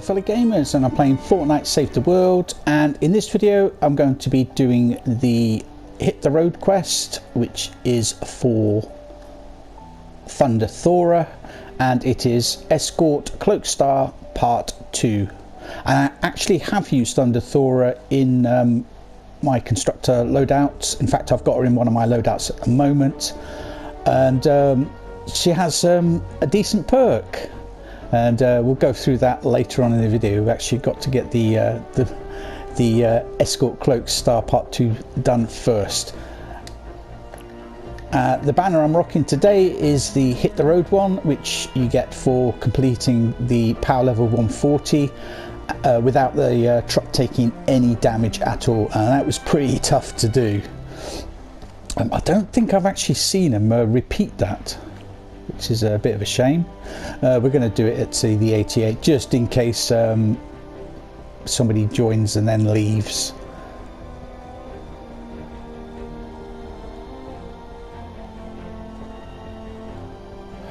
fellow gamers, and I'm playing Fortnite Save the World, and in this video I'm going to be doing the Hit the Road quest, which is for Thunder Thora, and it is Escort Cloaked Part 2. And I actually have used Thunder Thora in my constructor loadouts. In fact, I've got her in one of my loadouts at the moment, and she has a decent perk. And we'll go through that later on in the video. We've actually got to get the Escort Cloaked Part 2 done first. The banner I'm rocking today is the Hit the Road one, which you get for completing the power level 140 without the truck taking any damage at all, and that was pretty tough to do. I don't think I've actually seen him repeat that, which is a bit of a shame. We're going to do it at the 88 just in case somebody joins and then leaves.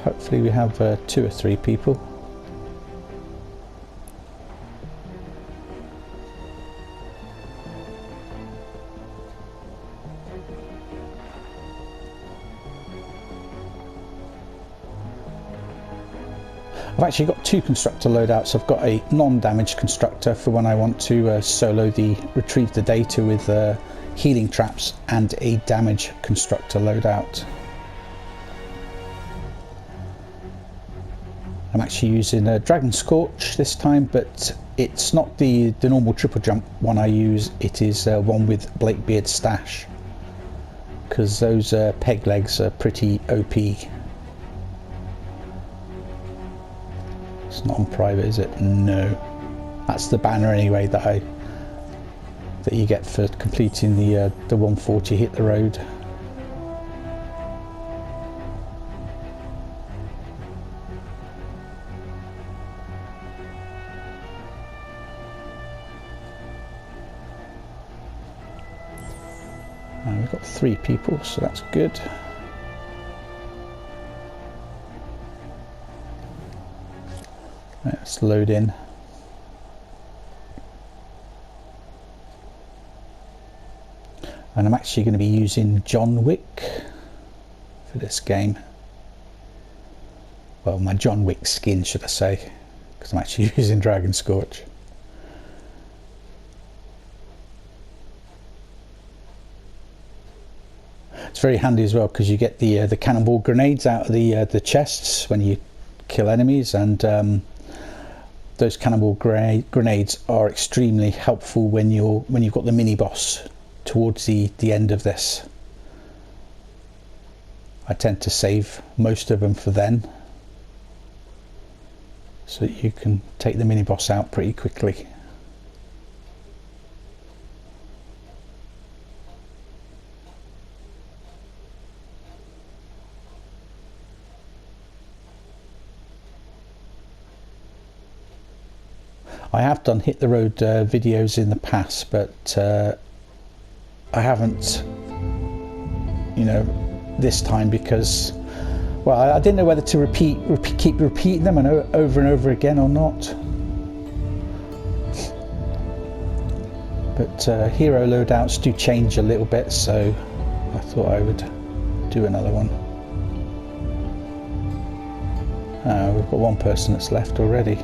Hopefully we have 2 or 3 people. I've actually got 2 constructor loadouts. I've got a non-damage constructor for when I want to solo retrieve the data with healing traps, and a damage constructor loadout. I'm actually using a Dragon Scorch this time, but it's not the normal triple jump one I use. It is one with Blakebeard stash, because those peg legs are pretty OP. It's not on private, is it? No. That's the banner anyway that you get for completing the 140 Hit the Road. And we've got 3 people, so that's good. Let's load in. And I'm actually going to be using John Wick for this game. Well, my John Wick skin, should I say, because I'm actually using Dragon Scorch. It's very handy as well, because you get the cannonball grenades out of the chests when you kill enemies, and those cannonball grenades are extremely helpful when you've got the mini boss towards the end of this. I tend to save most of them for then, so that you can take the mini boss out pretty quickly. I have done Hit the Road videos in the past, but I haven't, this time, because, well, I didn't know whether to keep repeating them over and over again or not. But hero loadouts do change a little bit, so I thought I would do another one. We've got 1 person that's left already.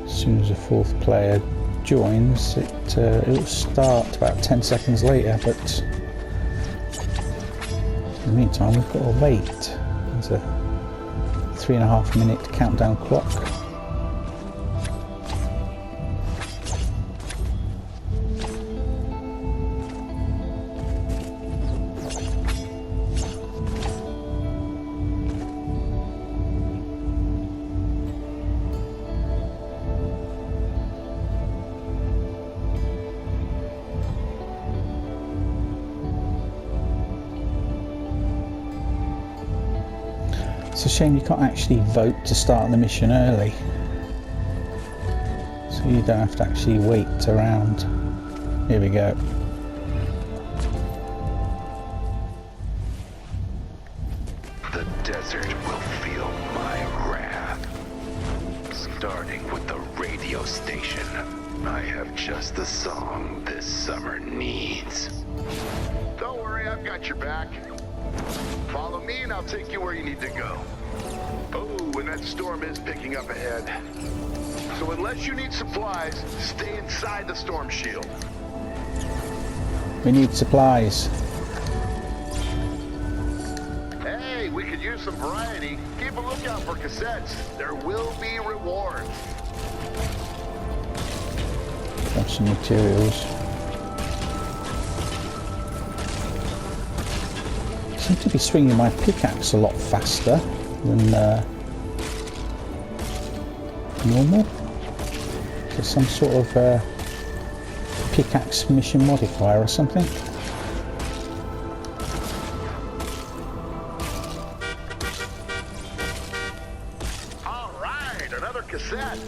As soon as the 4th player joins, it'll start about 10 seconds later, but in the meantime we've got to wait. There's a 3.5 minute countdown clock. It's a shame you can't actually vote to start the mission early, so you don't have to actually wait around. Here we go. The desert will feel my wrath. Starting with the radio station, I have just the song this summer needs. Don't worry, I've got your back. Follow me and I'll take you where you need to go. Oh, and that storm is picking up ahead. So unless you need supplies, stay inside the storm shield. We need supplies. Hey, we could use some variety. Keep a lookout for cassettes. There will be rewards. Got some materials. I seem to be swinging my pickaxe a lot faster than normal. There's some sort of pickaxe mission modifier or something. All right, another cassette.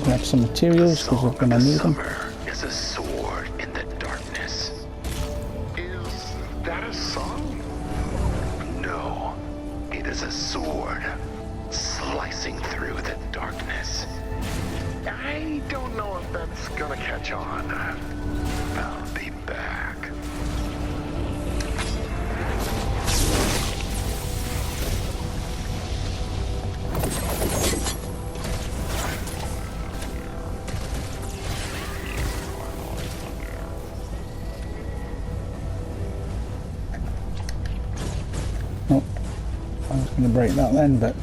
Grab some materials because we're going to need them. Summer is a sword in the darkness. Is that a song? No, it is a sword slicing through the darkness. I don't know if that's gonna catch on. I'll be back. Oh, I was going to break that then, but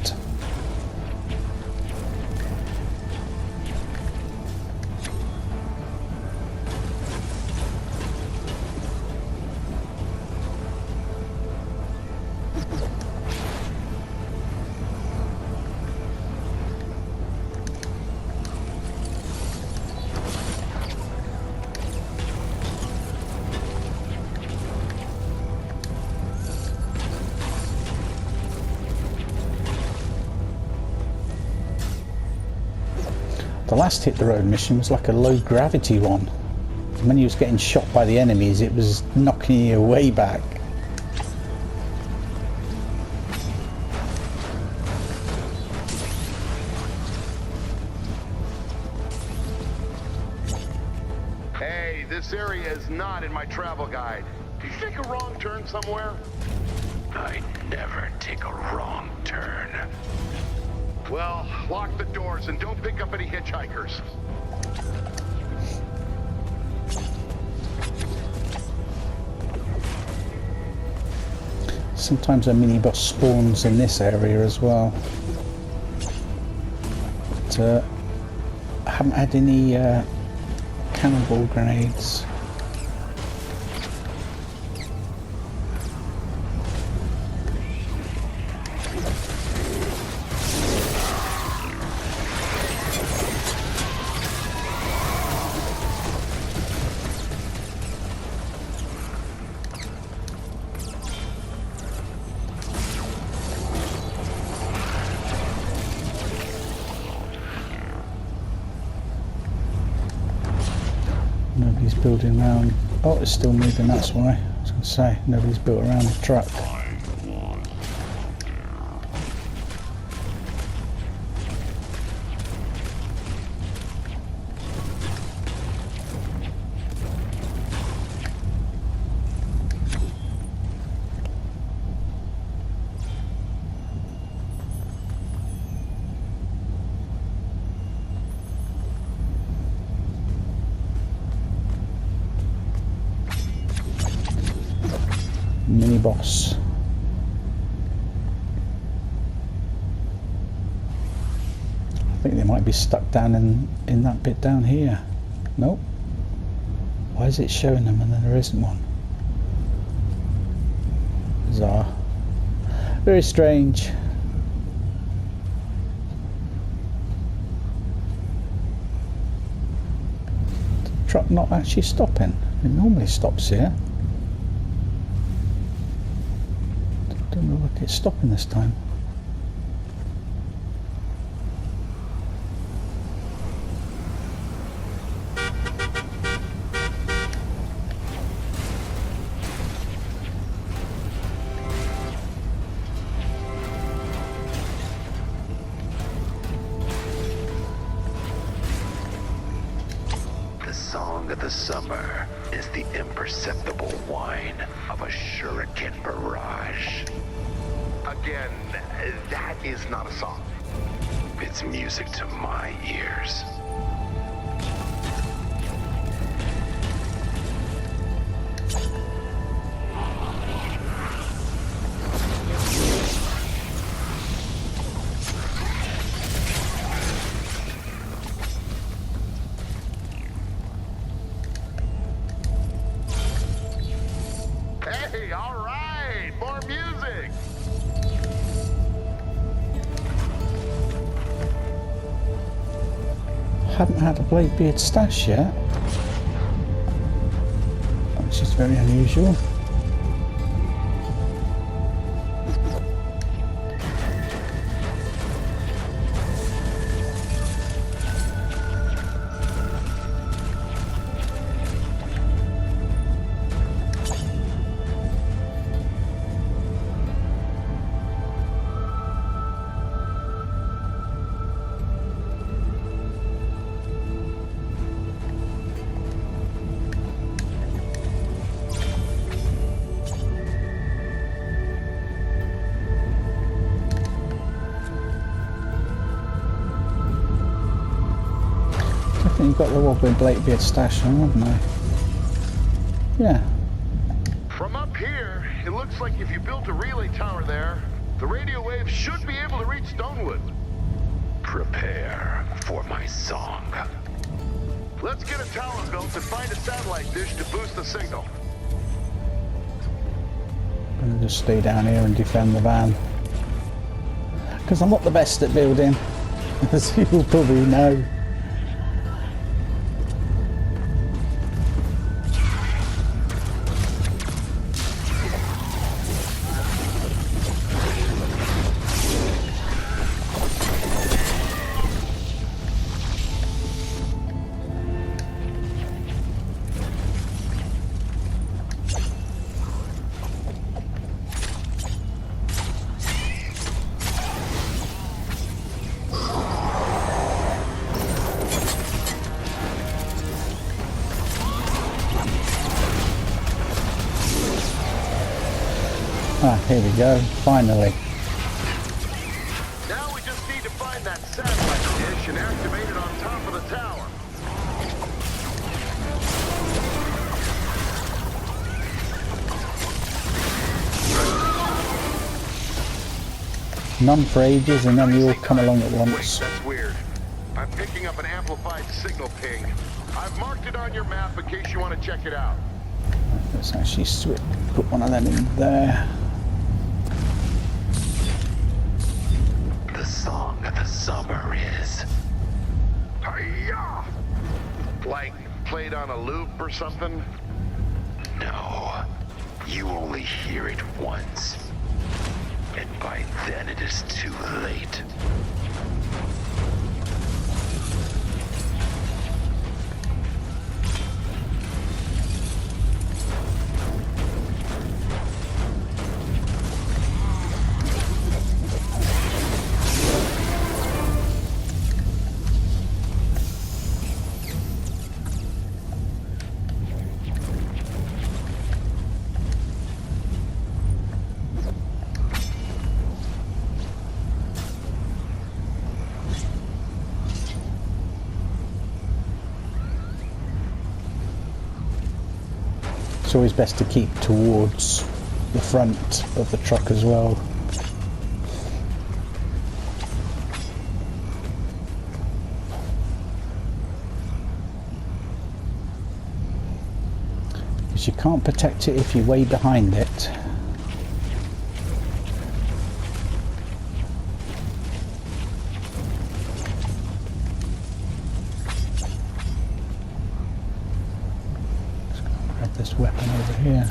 the last hit the road mission was like a low gravity one. When you was getting shot by the enemies, it was knocking you way back. Hey, this area is not in my travel guide. Did you take a wrong turn somewhere? I never take a wrong turn. Well, lock the doors and don't pick up any hitchhikers. Sometimes a mini boss spawns in this area as well. But I haven't had any cannonball grenades. Nobody's building around. Oh, it's still moving, that's why. I was going to say, nobody's built around the truck. Mini boss. I think they might be stuck down in that bit down here. Nope. Why is it showing them and then there isn't one? Bizarre. Very strange. truck not actually stopping? It normally stops here. Don't look like it's stopping this time. The song of the summer is the imperceptible whine of a shuriken barrage. Again, that is not a song. It's music to my ears. Hey, all right, more music. Haven't had a Bladebeard stash yet, which is very unusual. I think you've got the Wobbly Bladebeard stash on, haven't I? Yeah. From up here, it looks like if you built a relay tower there, the radio waves should be able to reach Stonewood. Prepare for my song. Let's get a tower built and find a satellite dish to boost the signal. I'm gonna just stay down here and defend the van. Because I'm not the best at building, as you will probably know. Ah, here we go, finally. Now we just need to find that satellite dish and activate it on top of the tower. None for ages and then you all come along at Wait, once. that's weird. I'm picking up an amplified signal ping. I've marked it on your map in case you want to check it out. Let's actually put one of them in there. The song of the summer is... Hi-ya! Like played on a loop or something? No. You only hear it once. And by then it is too late. It's always best to keep towards the front of the truck as well. Because you can't protect it if you're way behind it. this weapon over here.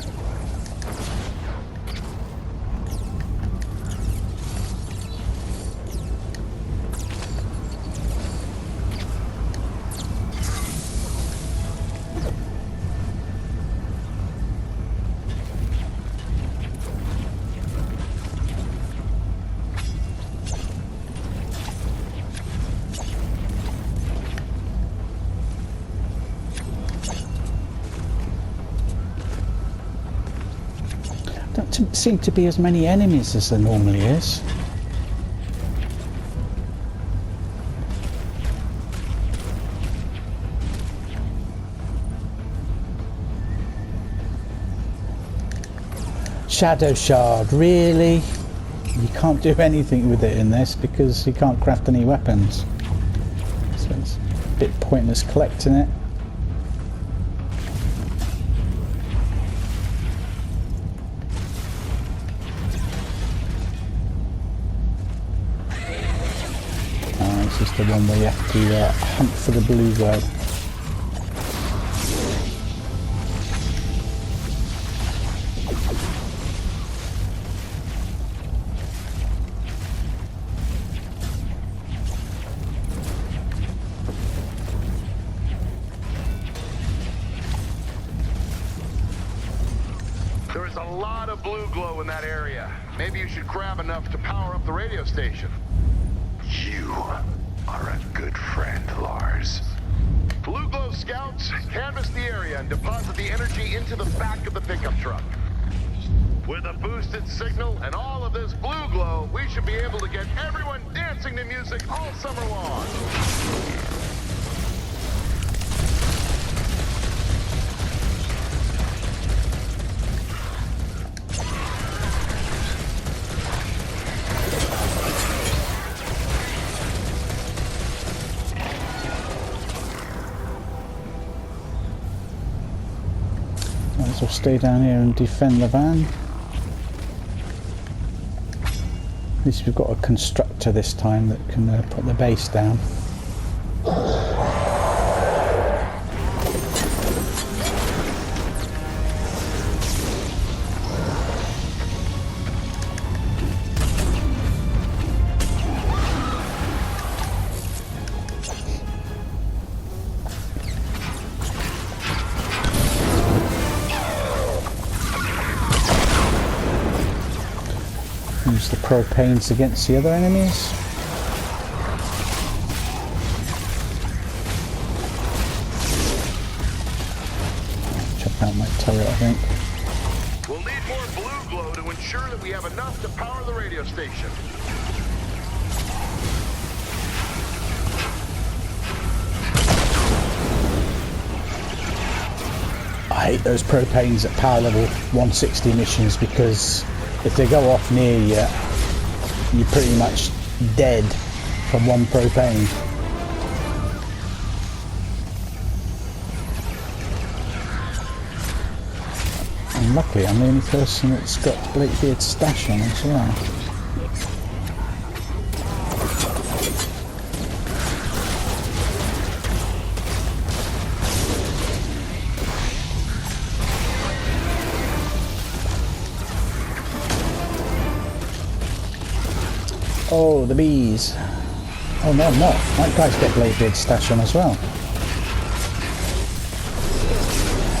Don't seem to be as many enemies as there normally is. Shadow Shard, really? You can't do anything with it in this because you can't craft any weapons. So it's a bit pointless collecting it. This is the one where you have to hunt for the blue glow. There is a lot of blue glow in that area. Maybe you should grab enough to power up the radio station. You are a good friend, Lars. Blue glow scouts, canvass the area and deposit the energy into the back of the pickup truck. With a boosted signal and all of this blue glow, we should be able to get everyone dancing to music all summer long. Might as well stay down here and defend the van. At least we've got a constructor this time that can put the base down. Use the propanes against the other enemies. Check out my turret, I think. We'll need more blue glow to ensure that we have enough to power the radio station. I hate those propanes at power level 160 missions because if they go off near you, you're pretty much dead from one propane. And luckily I'm the only person that's got Blakebeard's stash on as well. Oh, the bees. Oh no, I'm not. That guy's got Blakebeard's stash on as well.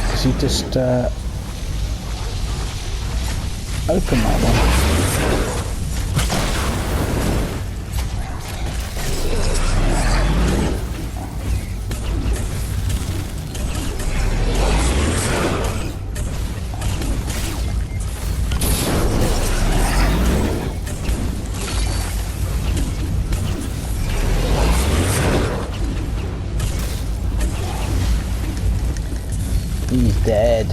Because he just opened that one. He's dead.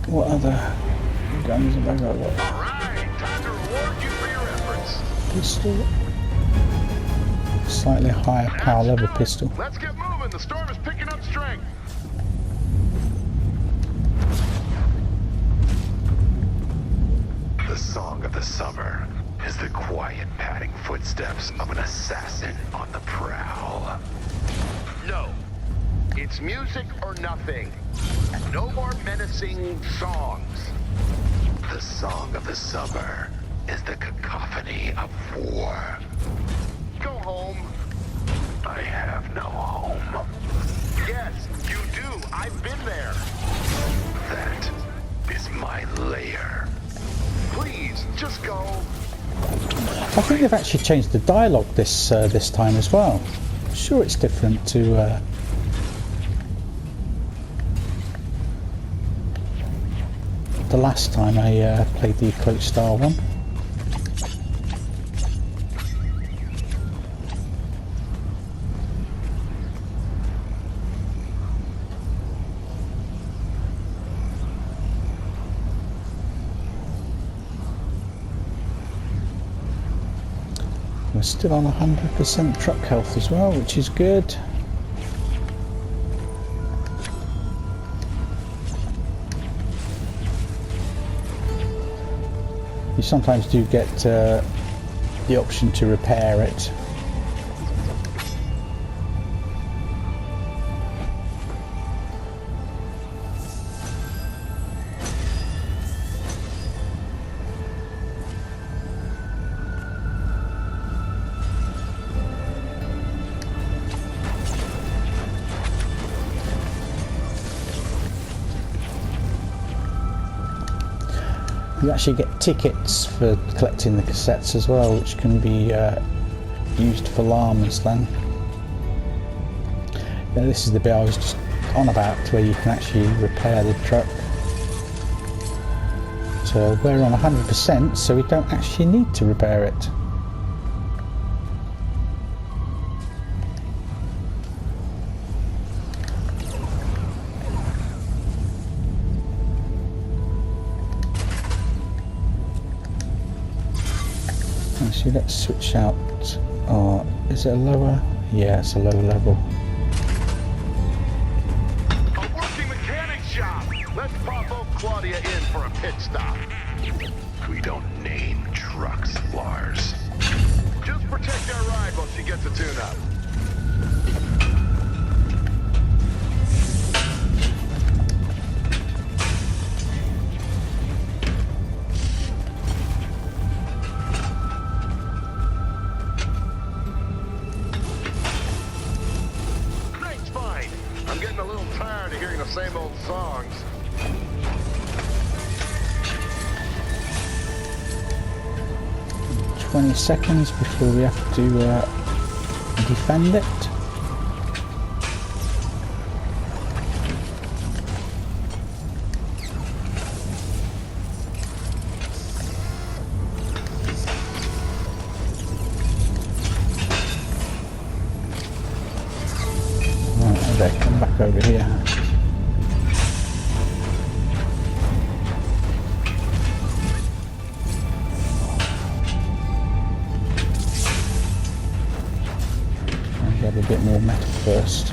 What other guns have I got? Alright, time to reward you for your efforts. Pistol. Slightly higher power level pistol. Let's get moving. The storm is picking up strength. The song of the summer is the quiet padding footsteps of an assassin on the prowl. It's music or nothing. No more menacing songs. The song of the summer is the cacophony of war. Go home. I have no home. Yes, you do. I've been there. That is my lair. Please, just go. I think they've actually changed the dialogue this time as well. I'm sure it's different to the last time I played the Cloaked style one. We're still on 100% truck health as well, which is good. You sometimes do get the option to repair it. You actually get tickets for collecting the cassettes as well, which can be used for llamas then. Now, this is the bit I was just on about, where you can actually repair the truck. So we're on 100%, so we don't actually need to repair it. Actually, let's switch out. Is it a lower? Yeah, it's a lower level. A working mechanic shop. Let's pop old Claudia in for a pit stop. We don't name trucks, Lars. Just protect our ride while she gets a tune-up. Same old songs. 20 seconds before we have to defend it. Right, there, come back over here. A bit more metal first.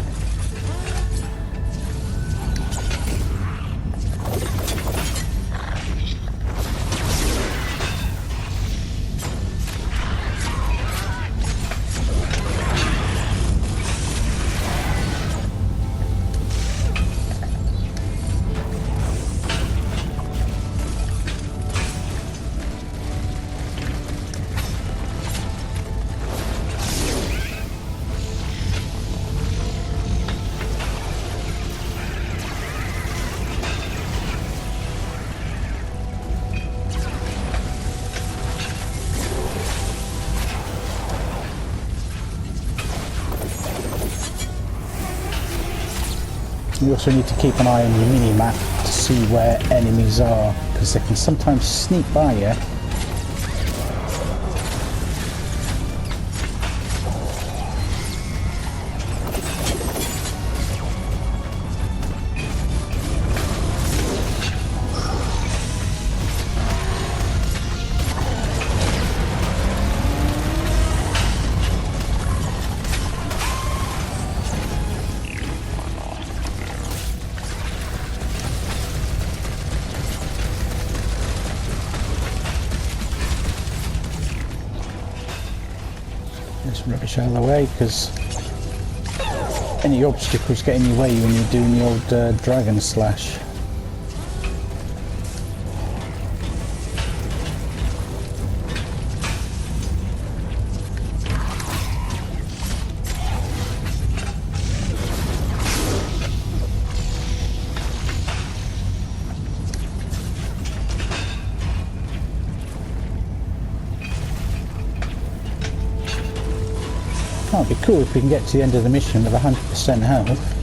You also need to keep an eye on your mini-map to see where enemies are, because they can sometimes sneak by you. This rubbish out of the way, because any obstacles get in your way when you're doing the old dragon slash. Oh, it'd be cool if we can get to the end of the mission with 100% health.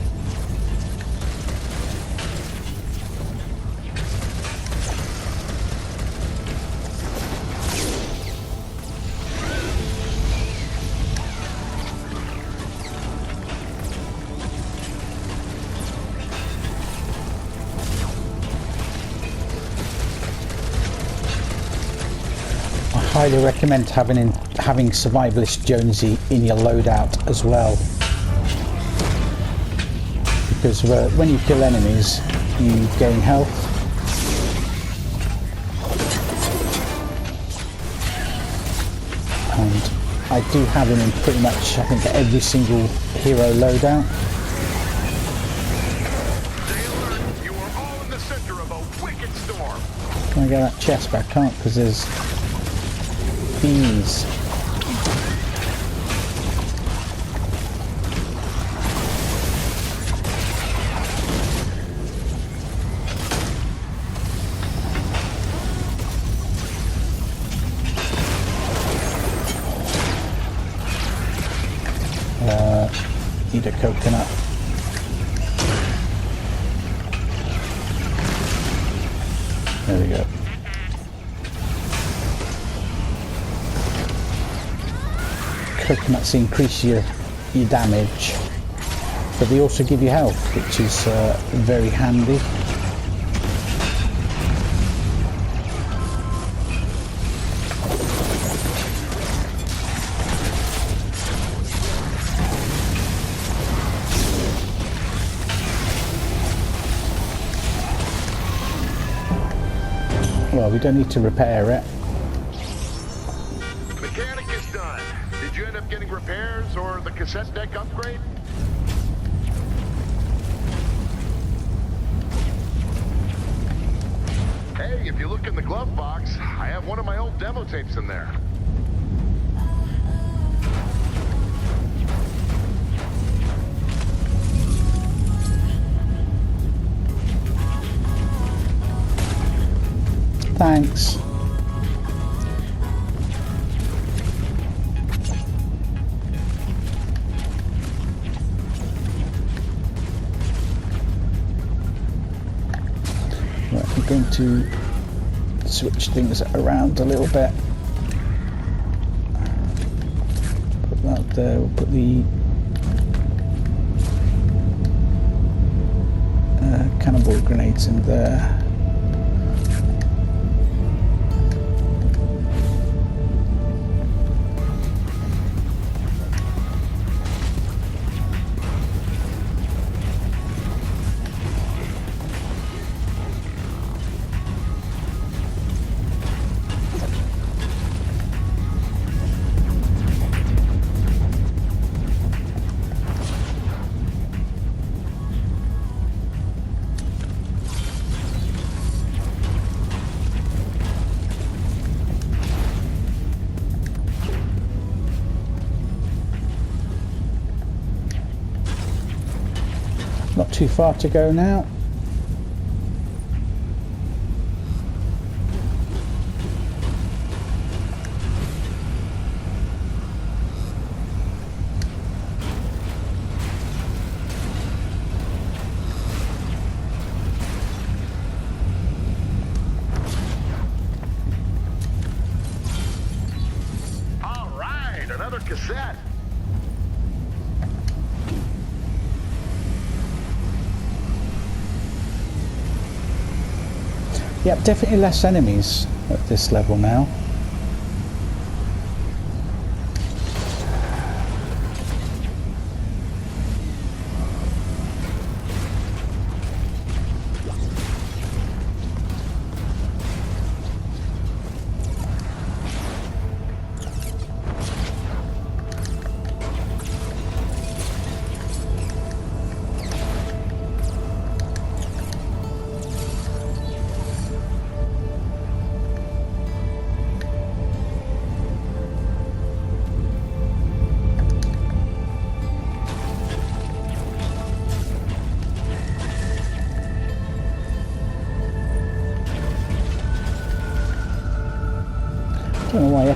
I highly recommend having Survivalist Jonesy in your loadout as well, because when you kill enemies you gain health, and I do have him in pretty much, I think, every single hero loadout. You are all in the center of a wicked storm. Can I get that chest back? I can't, because there's bees. Need a coconut. There we go. Coconuts increase your damage, but they also give you health, which is very handy. Well, we don't need to repair it. Mechanic is done. Did you end up getting repairs or the cassette deck upgrade? Hey, if you look in the glove box, I have one of my old demo tapes in there. Thanks. Right, I'm going to switch things around a little bit. Put that there, we'll put the cannonball grenades in there. Not too far to go now. All right, another cassette. Yep, definitely less enemies at this level now.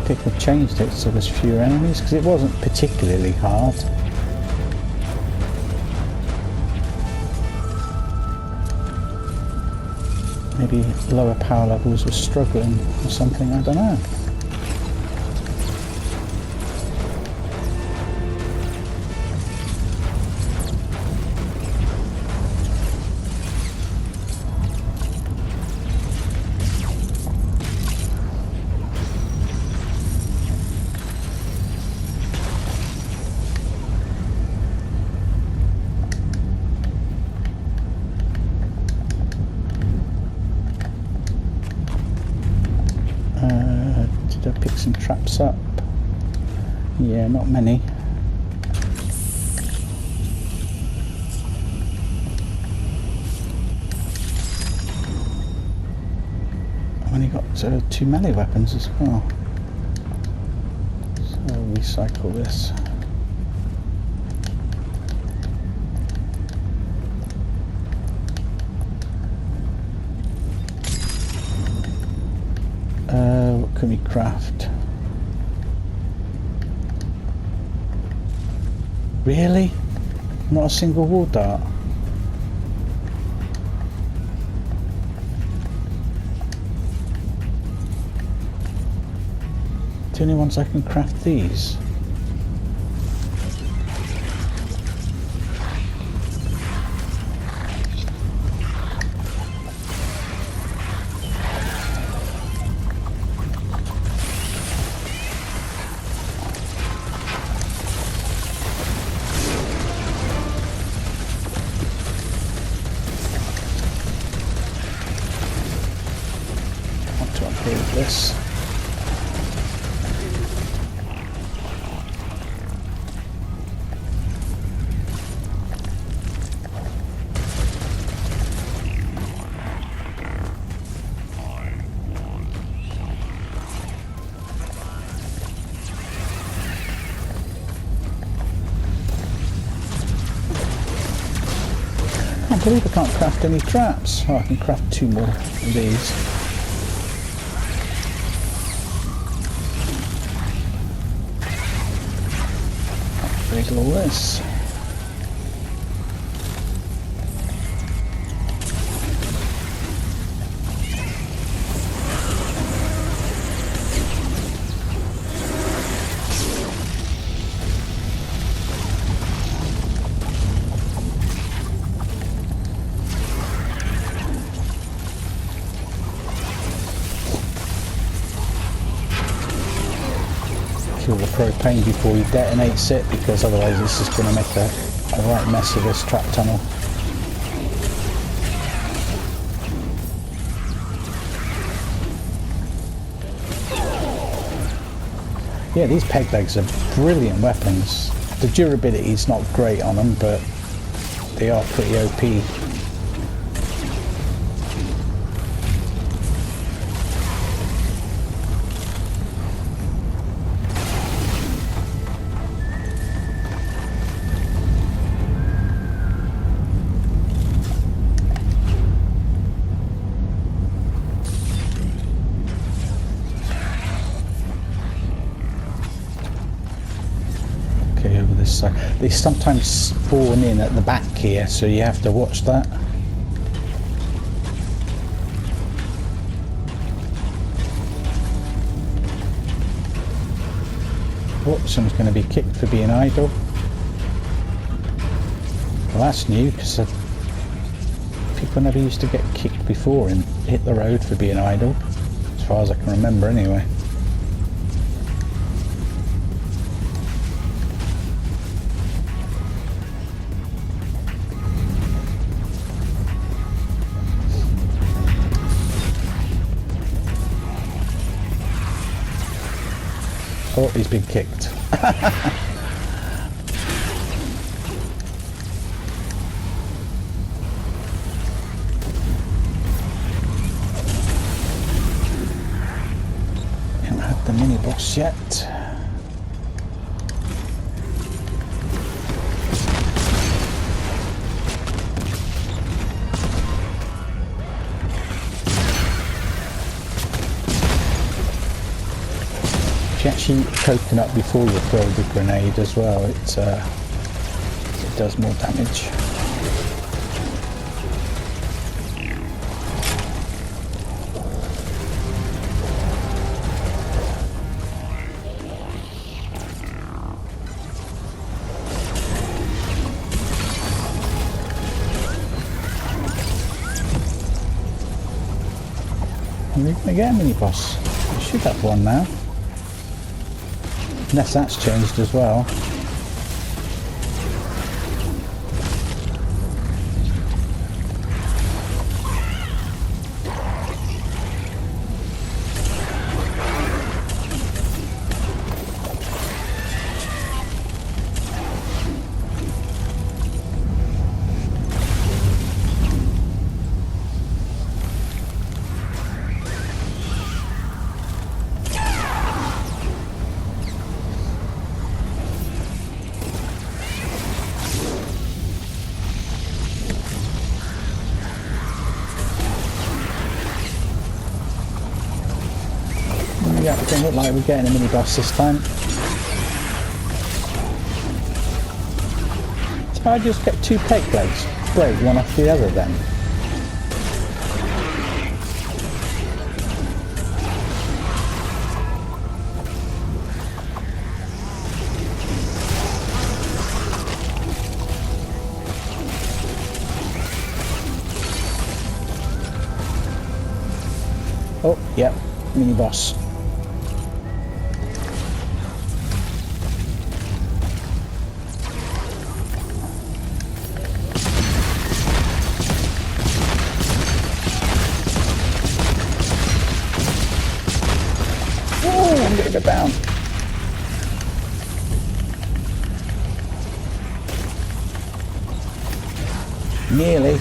like I could change it so there's fewer enemies, because it wasn't particularly hard. Maybe lower power levels were struggling or something, I don't know. Did I pick some traps up? Yeah, not many. I've only got 2 melee weapons as well. So I'll recycle this. What can we craft? Really? Not a single wall dart? The only ones I can craft these. This. I believe I can't craft any traps. Oh, I can craft 2 more of these. All this. Kill the propane before he detonates it, because otherwise this is going to make a right mess of this trap tunnel. Yeah, these peg legs are brilliant weapons. The durability is not great on them, but they are pretty OP. Over this side. They sometimes spawn in at the back here, so you have to watch that. Oh, someone's going to be kicked for being idle. Well, that's new, because people never used to get kicked before and hit the road for being idle, as far as I can remember anyway. Oh, he's been kicked. Haven't had the mini boss yet. actually coconut before you throw the grenade as well. It does more damage. Are we going to get a mini boss? We should have one now. Unless that's changed as well. Yeah, it doesn't look like we're getting a mini boss this time. So I just get two plate blades, break one off the other then. Oh, yep, mini boss. I'm gonna go down. Nearly.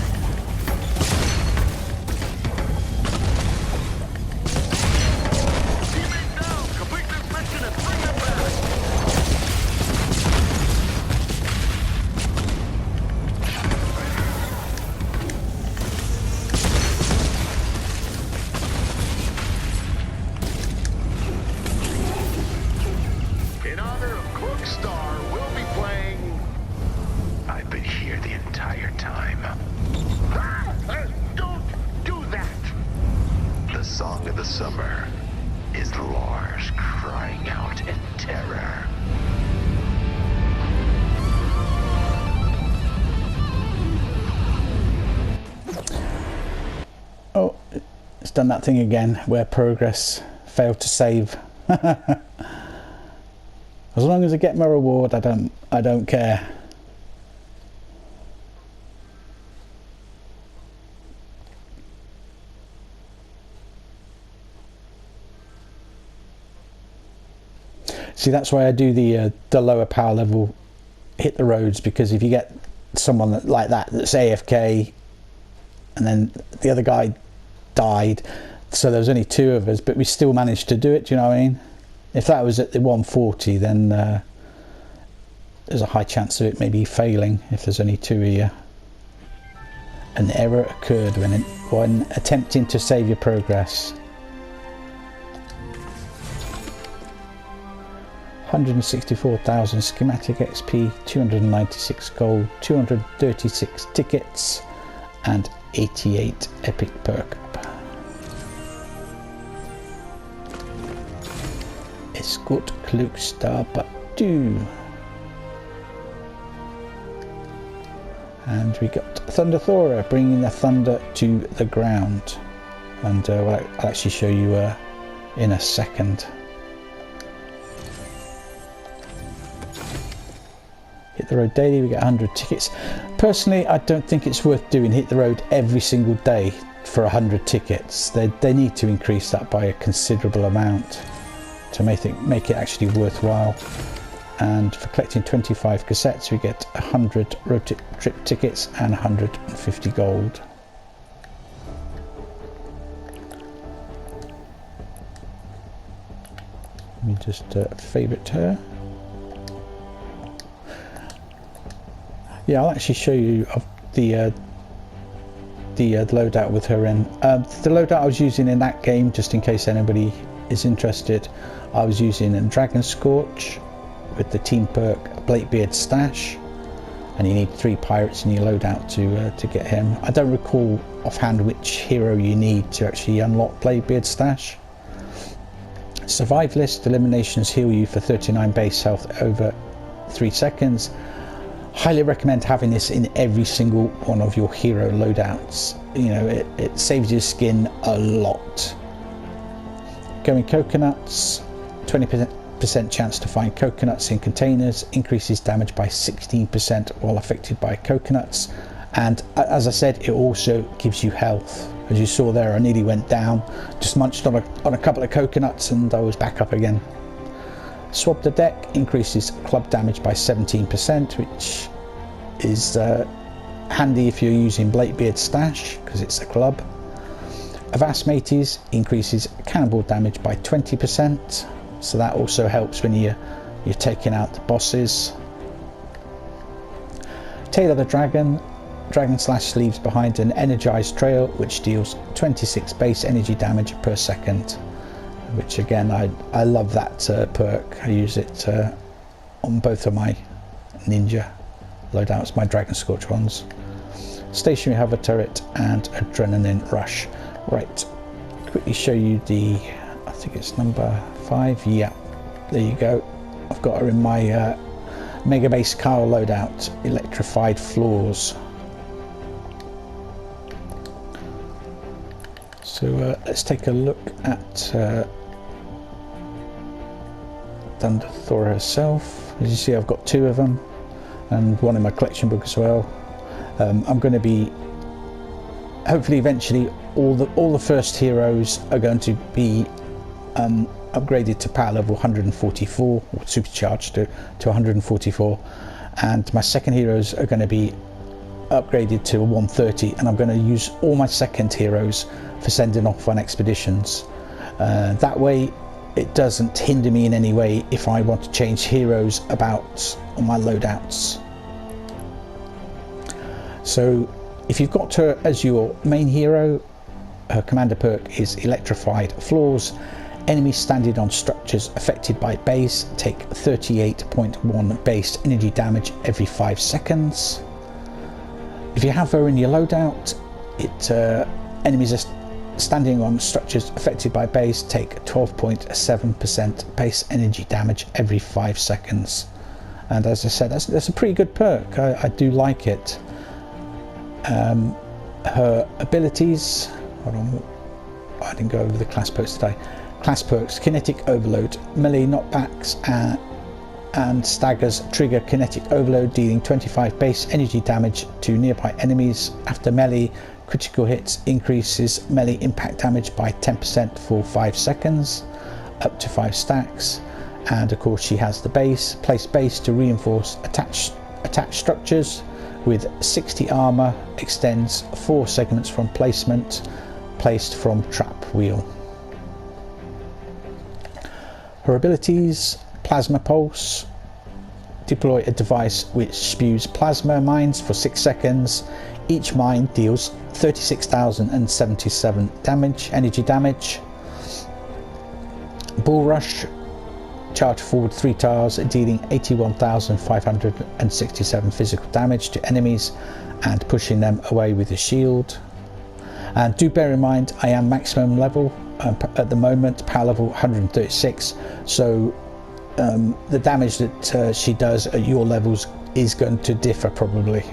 Summer is Lars crying out in terror. Oh, it's done that thing again where progress failed to save. As long as I get my reward, I don't care. See, that's why I do the lower power level hit the roads, because if you get someone like that that's AFK and then the other guy died, so there was only two of us, but we still managed to do it, do you know what I mean? If that was at the 140, then there's a high chance of it maybe failing if there's only two of you. An error occurred when attempting to save your progress. 164,000 schematic XP, 296 gold, 236 tickets, and 88 epic perk up. Escort Cloaked star but 2. And we got Thunder Thora, bringing the thunder to the ground. And I'll actually show you in a second. Hit the road daily, we get 100 tickets. Personally, I don't think it's worth doing hit the road every single day for 100 tickets. They need to increase that by a considerable amount to make it actually worthwhile. And for collecting 25 cassettes, we get 100 road trip tickets and 150 gold. Let me just favourite her. Yeah, I'll actually show you the loadout with her in. The loadout I was using in that game, just in case anybody is interested. I was using a Dragon Scorch with the team perk Blakebeard Stash, and you need 3 pirates in your loadout to get him. I don't recall offhand which hero you need to actually unlock Blakebeard Stash. Survive list eliminations heal you for 39 base health over 3 seconds. Highly recommend having this in every single one of your hero loadouts. You know, it saves your skin a lot. Going coconuts, 20% chance to find coconuts in containers, increases damage by 16% while affected by coconuts, and as I said, it also gives you health. As you saw there, I nearly went down, just munched on a couple of coconuts and I was back up again. Swap the deck, increases club damage by 17%, which is handy if you're using Blakebeard Stash because it's a club. Avast Mateys increases cannonball damage by 20%, so that also helps when you're taking out the bosses. Tail of the Dragon Slash leaves behind an energized trail which deals 26 base energy damage per second, which again I love that perk. I use it on both of my ninja loadouts, my Dragon Scorch ones. Stationary hover turret and adrenaline rush. Right, quickly show you the, I think it's number 5, yeah, there you go. I've got her in my Mega Base Carl loadout, electrified floors. So let's take a look at Thunder Thora herself. As you see, I've got 2 of them and one in my collection book as well. I'm going to be, hopefully eventually all the first heroes are going to be upgraded to power level 144, or supercharged to 144, and my second heroes are going to be upgraded to 130, and I'm going to use all my second heroes for sending off on expeditions. That way it doesn't hinder me in any way if I want to change heroes about on my loadouts. So if you've got her as your main hero, her commander perk is Electrified Floors. Enemies standing on structures affected by base take 38.1 base energy damage every 5 seconds. If you have her in your loadout, enemies are standing on structures affected by base take 12.7% base energy damage every 5 seconds. And as I said, that's a pretty good perk. I do like it. Her abilities, hold on, I didn't go over the class perks today. Class perks: Kinetic Overload, melee knockbacks and staggers trigger Kinetic Overload, dealing 25 base energy damage to nearby enemies. After melee critical hits, increases melee impact damage by 10% for 5 seconds, up to 5 stacks. And of course she has the base, place base to reinforce attached structures with 60 armor, extends 4 segments from placement, placed from trap wheel. Her abilities: Plasma Pulse, deploy a device which spews plasma mines for 6 seconds. Each mine deals 36,077 energy damage. Bull Rush, charge forward 3 tiles, dealing 81,567 physical damage to enemies and pushing them away with a shield. And do bear in mind, I am maximum level at the moment, power level 136, so the damage that she does at your levels is going to differ probably.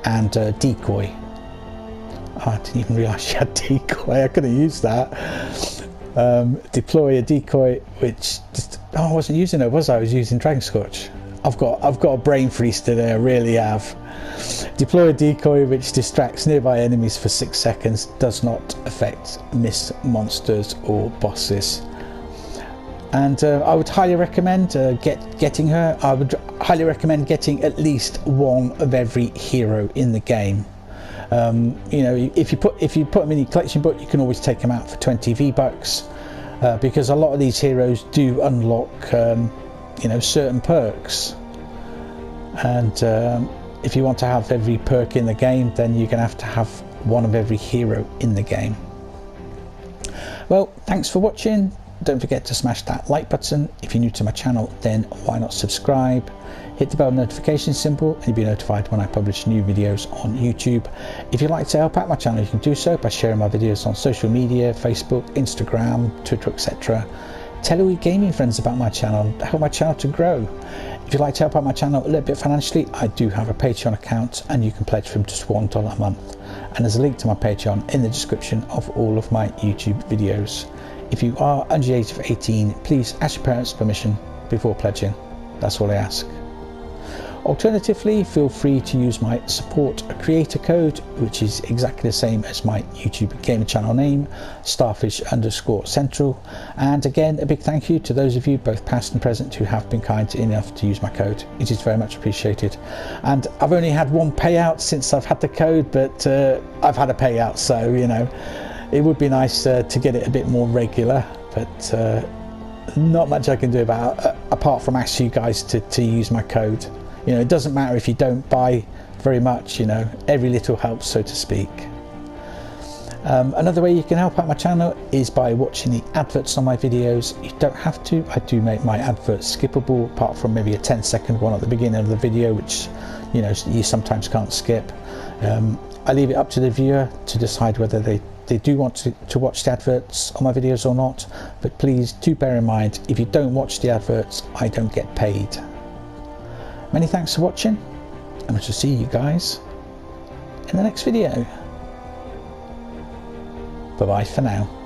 And decoy, I didn't even realise she had decoy. I could have used that. Deploy a decoy, which just, I wasn't using it, was I? I was using Dragon Scorch. I've got a brain freeze today, I really have. Deploy a decoy which distracts nearby enemies for 6 seconds, does not affect missed monsters or bosses. And I would highly recommend getting her. I would highly recommend getting at least one of every hero in the game. You know, if you put them in your collection book, you can always take them out for 20 V-Bucks, because a lot of these heroes do unlock you know, certain perks, and if you want to have every perk in the game, then you're going to have one of every hero in the game. Well, thanks for watching. don't forget to smash that like button. If you're new to my channel, then why not subscribe? Hit the bell notification symbol and you'll be notified when I publish new videos on YouTube. If you'd like to help out my channel, you can do so by sharing my videos on social media, Facebook, Instagram, Twitter, etc. Tell all your gaming friends about my channel, help my channel to grow. If you'd like to help out my channel a little bit financially, I do have a Patreon account and you can pledge from just $1 a month. And there's a link to my Patreon in the description of all of my YouTube videos. If you are under the age of 18, please ask your parents' permission before pledging. That's all I ask. Alternatively, feel free to use my support creator code, which is exactly the same as my YouTube gamer channel name, starfish_central. And again, a big thank you to those of you, both past and present, who have been kind enough to use my code. It is very much appreciated. And I've only had one payout since I've had the code, but I've had a payout, so you know, it would be nice to get it a bit more regular, but not much I can do about it, apart from ask you guys to use my code. You know, it doesn't matter if you don't buy very much, you know, every little helps, so to speak. Another way you can help out my channel is by watching the adverts on my videos. You don't have to. I do make my adverts skippable, apart from maybe a 10-second one at the beginning of the video, which, you know, you sometimes can't skip. I leave it up to the viewer to decide whether they do want to watch the adverts on my videos or not. But please do bear in mind, if you don't watch the adverts, I don't get paid. Many thanks for watching, and I shall see you guys in the next video. Bye bye for now.